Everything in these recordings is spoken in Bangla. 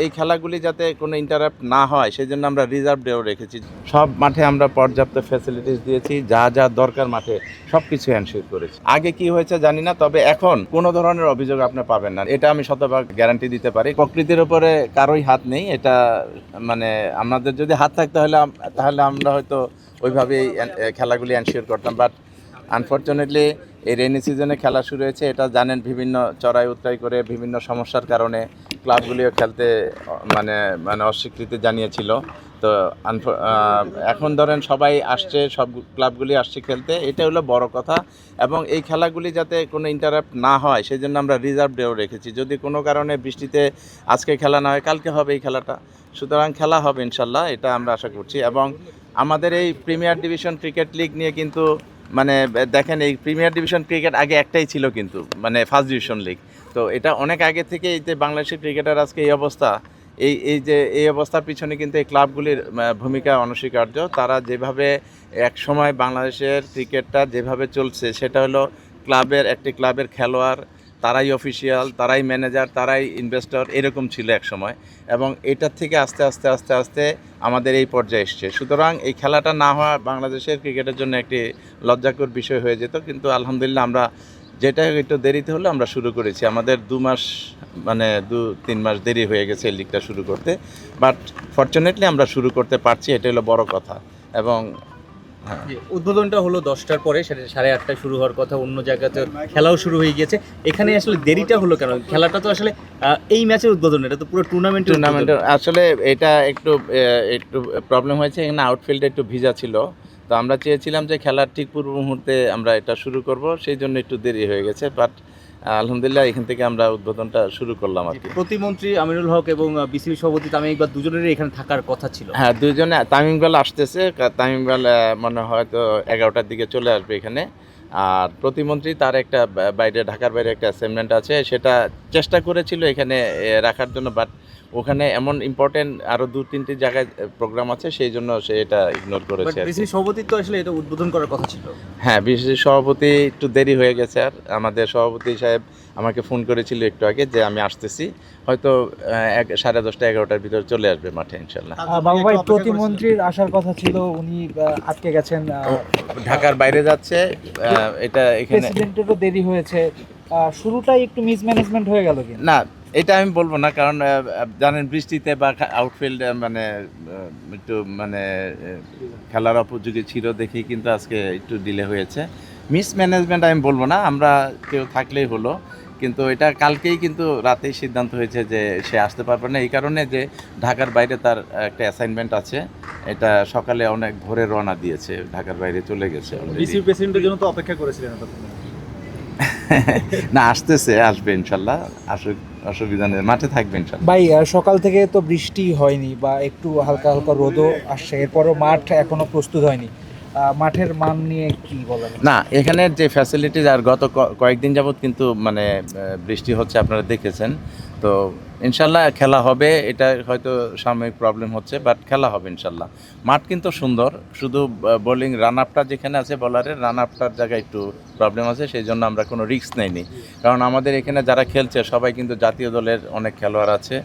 এই খেলাগুলি যাতে কোনো ইন্টারাপ্ট না হয় সেজন্য আমরা রিজার্ভ ডেও রেখেছি। সব মাঠে আমরা পর্যাপ্ত ফ্যাসিলিটিস দিয়েছি, যা যা দরকার মাঠে সব কিছু এনশিওর করেছি। আগে কি হয়েছে জানি না, তবে এখন কোনো ধরনের অভিযোগ আপনি পাবেন না, এটা আমি শতভাগ গ্যারান্টি দিতে পারি। প্রকৃতির উপরে কারোই হাত নেই, এটা মানে আমাদের যদি হাত থাকতে তাহলে আমরা হয়তো ওইভাবেই খেলাগুলি এনশিওর করতাম। বাট আনফর্চুনেটলি এই রেইনি সিজনে খেলা শুরু হয়েছে, এটা জানেন, বিভিন্ন চড়াই উতরাই করে বিভিন্ন সমস্যার কারণে ক্লাবগুলিও খেলতে মানে মানে অস্বীকৃতি জানিয়েছিল। তো এখন ধরেন সবাই আসছে, সব ক্লাবগুলি আসছে খেলতে, এটা হলো বড় কথা। এবং এই খেলাগুলি যাতে কোনো ইন্টারাপ্ট না হয় সেজন্য আমরা রিজার্ভ ডেও রেখেছি। যদি কোনো কারণে বৃষ্টিতে আজকে খেলা না হয়, কালকে হবে এই খেলাটা। সুতরাং খেলা হবে ইনশাল্লাহ, এটা আমরা আশা করছি। এবং আমাদের এই প্রিমিয়ার ডিভিশন ক্রিকেট লিগ নিয়ে কিন্তু মানে দেখেন, এই প্রিমিয়ার ডিভিশন ক্রিকেট আগে একটাই ছিল, কিন্তু মানে ফার্স্ট ডিভিশন লিগ। তো এটা অনেক আগে থেকে এই যে বাংলাদেশের ক্রিকেটার আজকে এই অবস্থা, এই অবস্থার পিছনে কিন্তু এই ক্লাবগুলির ভূমিকা অনস্বীকার্য। তারা যেভাবে এক সময় বাংলাদেশের ক্রিকেটটা যেভাবে চলছে, সেটা হলো একটি ক্লাবের খেলোয়াড়, তারাই অফিসিয়াল, তারাই ম্যানেজার, তারাই ইনভেস্টর, এরকম ছিল এক সময়। এবং এটার থেকে আস্তে আস্তে আস্তে আস্তে আমাদের এই পর্যায়ে এসছে। সুতরাং এই খেলাটা না হওয়া বাংলাদেশের ক্রিকেটের জন্য একটি লজ্জাকর বিষয় হয়ে যেত। কিন্তু আলহামদুলিল্লাহ আমরা যেটা একটু দেরিতে হলো আমরা শুরু করেছি। আমাদের 2-3 মাস দেরি হয়ে গেছে এই লিগটা শুরু করতে, বাট ফরচুনেটলি আমরা শুরু করতে পারছি, এটা হলো বড় কথা। এবং উদ্বোধনটা হলো 10টার পরে, সেটা 8:30টায় শুরু হওয়ার কথা। অন্য জায়গাতে খেলাও শুরু হয়ে গিয়েছে, এখানে আসলে দেরিটা হলো কেন? খেলাটা তো আসলে এই ম্যাচের উদ্বোধন, এটা তো পুরো টুর্নামেন্টের আসলে এটা একটু প্রবলেম হয়েছে। এখানে আউটফিল্ডে একটু ভিজা ছিল, তো আমরা চেয়েছিলাম যে খেলার ঠিক পূর্ব মুহূর্তে আমরা এটা শুরু করব, সেই জন্য একটু দেরি হয়ে গেছে। বাট আলহামদুলিল্লাহ এখান থেকে আমরা উদ্বোধনটা শুরু করলাম আর কি। প্রতিমন্ত্রী আমিনুল হক এবং বিসিবি সভাপতি তামিম ইকবাল দুজনেরই এখানে থাকার কথা ছিল। হ্যাঁ, দুজনে। তামিম ইকবাল আসতেছে, তামিম ইকবাল মনে হয়তো 11টার দিকে চলে আসবে এখানে। আর প্রতিমন্ত্রী তার একটা বাইরে, ঢাকার বাইরে একটা অ্যাসাইনমেন্ট আছে, সেটা চেষ্টা করেছিল এখানে রাখার জন্য, বাট ওখানে এমন ইম্পর্টেন্ট আরও 2-3টি জায়গায় প্রোগ্রাম আছে, সেই জন্য সে এটা ইগনোর করেছে। বিসিবি সভাপতি তো আসলে এটা উদ্বোধন করার কথা ছিল। হ্যাঁ, বিসিবি সভাপতি একটু দেরি হয়ে গেছে। আর আমাদের সভাপতি সাহেব আমাকে ফোন করেছিল একটু আগে যে আমি আসতেছি, হয়তো 10:30 11টার ভিতরে চলে আসবে মাঠে ইনশাল্লাহ। বাবু ভাই, প্রতিমন্ত্রীর আসার কথা ছিল, উনি আটকে গেছেন, ঢাকার বাইরে যাচ্ছে। এটা এখানে প্রেসিডেন্টেরও দেরি হয়েছে, শুরুটাই একটু মিসম্যানেজমেন্ট হয়ে গেল কি না, এটা আমি বলবো না, কারণ জানেন বৃষ্টিতে বা আউটফিল্ড মানে একটু মানে খেলার উপযোগী ছিল দেখেই কিন্তু আজকে একটু ডিলে হয়েছে। মিসম্যানেজমেন্ট আমি বলবো না, আমরা কেউ থাকলেই হলো। কিন্তু এটা কালকেই কিন্তু রাতেই সিদ্ধান্ত হয়েছে যে সে আসতে পারবে না, এই কারণে যে ঢাকার বাইরে তার একটা অ্যাসাইনমেন্ট আছে। এটা সকালে অনেক ভোরে রওনা দিয়েছে, ঢাকার বাইরে চলে গেছে। বিসিবি প্রেসিডেন্টের জন্য তো অপেক্ষা করেছিলেন এতক্ষণ। না, আসবে ইনশাল্লাহ, অসুবিধা নেই, মাঠে থাকবে ইনশাল্লাহ। ভাই, সকাল থেকে তো বৃষ্টি হয়নি বা একটু হালকা হালকা রোদও আসছে, এরপরও মাঠ এখনো প্রস্তুত হয়নি। মাঠের মান নিয়ে কি বলেন? না, এখানের যে ফ্যাসিলিটিস, আর গত কয়েকদিন যাবৎ কিন্তু মানে বৃষ্টি হচ্ছে, আপনারা দেখেছেন। তো ইনশাল্লাহ খেলা হবে, এটা হয়তো সাময়িক প্রবলেম হচ্ছে, বাট খেলা হবে ইনশাল্লাহ। মাঠ কিন্তু সুন্দর, শুধু বোলিং রান আপটা যেখানে আছে, বলারের রান আপটার জায়গায় একটু প্রবলেম আছে, সেই জন্য আমরা কোনো রিস্ক নেইনি। কারণ আমাদের এখানে যারা খেলছে সবাই কিন্তু জাতীয় দলের অনেক খেলোয়াড় আছে,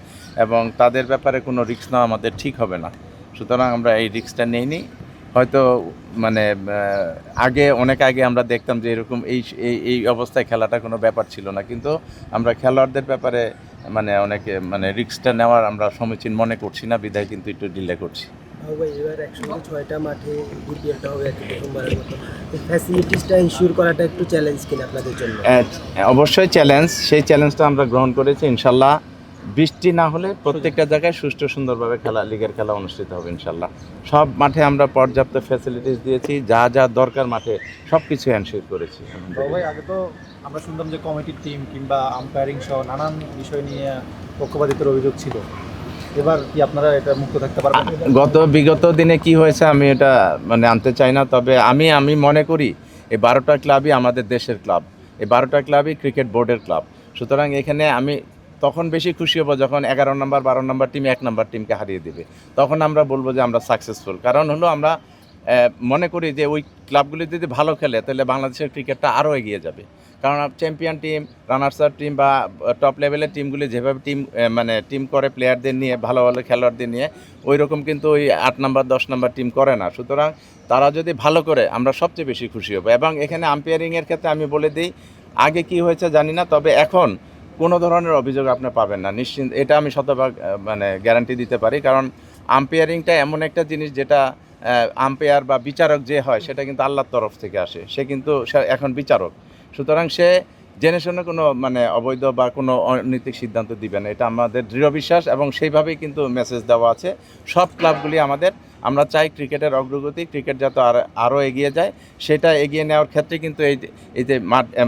এবং তাদের ব্যাপারে কোনো রিস্ক নেওয়া আমাদের ঠিক হবে না। সুতরাং আমরা এই রিস্কটা নেইনি। হয়তো মানে অনেক আগে আমরা দেখতাম যে এরকম এই অবস্থায় খেলাটা কোনো ব্যাপার ছিল না, কিন্তু আমরা খেলোয়াড়দের ব্যাপারে অনেকে রিস্কটা নেওয়ার আমরা সমীচীন মনে করছি না, বিধায় কিন্তু একটু ডিলে করছি। এবার 106টা মাঠে বিপিএলটা হবে প্রথমবারের মতো, ফ্যাসিলিটিসটা ইনশিওর করাটা একটু চ্যালেঞ্জ কিনা আপনাদের জন্য? অবশ্যই চ্যালেঞ্জ, সেই চ্যালেঞ্জটা আমরা গ্রহণ করেছি। ইনশাল্লাহ বৃষ্টি না হলে প্রত্যেকটা জায়গায় সুষ্ঠু সুন্দরভাবে লিগের খেলা অনুষ্ঠিত হবে ইনশাল্লাহ। সব মাঠে আমরা পর্যাপ্ত ফ্যাসিলিটিস দিয়েছি, যা যা দরকার মাঠে সব কিছু এনশিওর করেছি। ভাই, আগে তো আমরা শুনতাম যে কমিটির টিম কিংবা আম্পায়ারিং সহ নানান বিষয় নিয়ে পক্ষপাতিত্বের অভিযোগ ছিল, এবার কি আপনারা এটা মুক্ত থাকতে পারবেন? বিগত দিনে কি হয়েছে আমি এটা আনতে চাই না, তবে আমি মনে করি এই 12টা ক্লাবই আমাদের দেশের ক্লাব, এই 12টা ক্লাবই ক্রিকেট বোর্ডের ক্লাব। সুতরাং এখানে আমি তখন বেশি খুশি হব যখন 11 নম্বর 12 নম্বর টিম 1 নম্বর টিমকে হারিয়ে দেবে, তখন আমরা বলবো যে আমরা সাকসেসফুল। কারণ হলো আমরা মনে করি যে ওই ক্লাবগুলি যদি ভালো খেলে তাহলে বাংলাদেশের ক্রিকেটটা আরও এগিয়ে যাবে। কারণ champion team, runners up team বা টপ লেভেলের টিমগুলি যেভাবে টিম করে প্লেয়ারদের নিয়ে, ভালো ভালো খেলোয়াড়দের নিয়ে, ওই রকম কিন্তু ওই 8 নাম্বার 10 নাম্বার টিম করে না। সুতরাং তারা যদি ভালো করে আমরা সবচেয়ে বেশি খুশি হব। এবং এখানে আম্পায়ারিংয়ের ক্ষেত্রে আমি বলে দিই, আগে কি হয়েছে জানি না, তবে এখন কোনো ধরনের অভিযোগ আপনি পাবেন না, নিশ্চিন্ত। এটা আমি শতভাগ গ্যারান্টি দিতে পারি। কারণ আম্পায়ারিংটা এমন একটা জিনিস যেটা আম্পায়ার বা বিচারক যে হয় সেটা কিন্তু আল্লাহর তরফ থেকে আসে, সে কিন্তু এখন বিচারক। সুতরাং সে জেনে শুনে কোনো অবৈধ বা কোনো অনৈতিক সিদ্ধান্ত দিবে না, এটা আমাদের দৃঢ় বিশ্বাস। এবং সেইভাবেই কিন্তু মেসেজ দেওয়া আছে সব ক্লাবগুলি আমাদের। আমরা চাই ক্রিকেটের অগ্রগতি, ক্রিকেট যাতে আরও এগিয়ে যায়, সেটা এগিয়ে নেওয়ার ক্ষেত্রে কিন্তু এই যে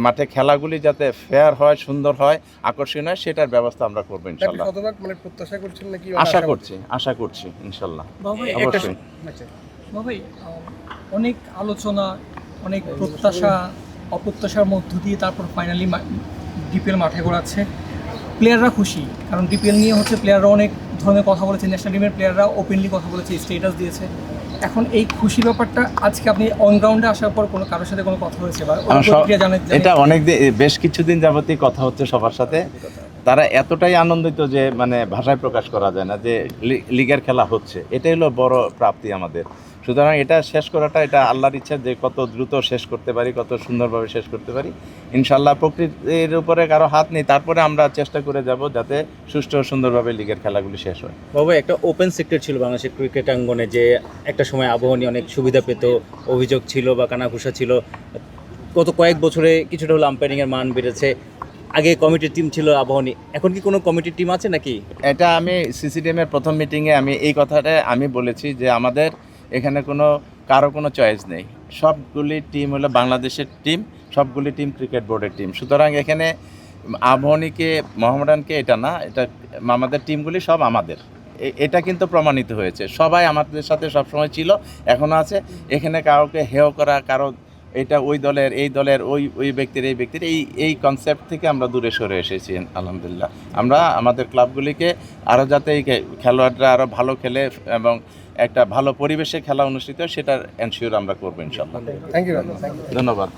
মাঠে খেলাগুলি যাতে ফেয়ার হয়, সুন্দর হয়, আকর্ষণীয় হয়, সেটার ব্যবস্থা আমরা করবো ইনশাল্লাহ। প্রত্যাশা করছেন নাকি? আশা করছি ইনশাল্লাহ, বাবাই অবশ্যই। বাবাই অনেক আলোচনা, অনেক প্রত্যাশা অপ্রত্যাশার মধ্য দিয়ে তারপর ফাইনালি ডিপিএল মাঠে গড়াচ্ছে। প্লেয়াররা খুশি, কারণ ডিপিএল নিয়ে প্লেয়াররা অনেক ধরনের কথা বলেছে, ন্যাশনাল টিমের প্লেয়াররা ওপেনলি কথা বলেছে, স্টেটাস দিয়েছে। এখন এই খুশির ব্যাপারটা আজকে আপনি অন গ্রাউন্ডে আসার পর কোনো কারোর সাথে কোনো কথা হয়েছে বা এটা বেশ কিছুদিন যাবতই কথা হচ্ছে সবার সাথে। তারা এতটাই আনন্দিত যে ভাষায় প্রকাশ করা যায় না যে লিগের খেলা হচ্ছে। এটাই হলো বড় প্রাপ্তি আমাদের। সুতরাং এটা শেষ করাটা, এটা আল্লাহর ইচ্ছা যে কত দ্রুত শেষ করতে পারি, কত সুন্দরভাবে শেষ করতে পারি ইনশাল্লাহ। প্রকৃতির উপরে কারো হাত নেই, তারপরে আমরা চেষ্টা করে যাব যাতে সুষ্ঠু ও সুন্দরভাবে লিগের খেলাগুলি শেষ হয়। বাবা, একটা ওপেন সেক্টর ছিল বাংলাদেশের ক্রিকেট অঙ্গনে, যে একটা সময় আবাহনী অনেক সুবিধা পেত, অভিযোগ ছিল বা কানাঘুষা ছিল। গত কয়েক বছরে কিছুটা হলো আম্পায়ারিংয়ের মান বেড়েছে। আগে কমিটির টিম ছিল আবাহনী, এখন কি কোনো কমিটির টিম আছে নাকি? এটা আমি সিসিডিএমের প্রথম মিটিংয়ে আমি এই কথাটা আমি বলেছি যে আমাদের এখানে কারো কোনো চয়েস নেই। সবগুলি টিম হলো বাংলাদেশের টিম, সবগুলি টিম ক্রিকেট বোর্ডের টিম। সুতরাং এখানে আবাহনীকে, মোহামেডানকে এটা না, এটা আমাদের টিমগুলি সব আমাদের। এটা কিন্তু প্রমাণিত হয়েছে। সবাই আমাদের সাথে সবসময় ছিল, এখনও আছে। এখানে কাউকে হেয় করা, কারো এটা ওই দলের, এই দলের, ওই ব্যক্তির, এই ব্যক্তির, এই কনসেপ্ট থেকে আমরা দূরে সরে এসেছি আলহামদুলিল্লাহ। আমরা আমাদের ক্লাবগুলিকে আরও যাতে এই খেলোয়াড়রা আরও ভালো খেলে এবং একটা ভালো পরিবেশে খেলা অনুষ্ঠিত, সেটার এনশিওর আমরা করবো ইনশাআল্লাহ। Thank you. ধন্যবাদ।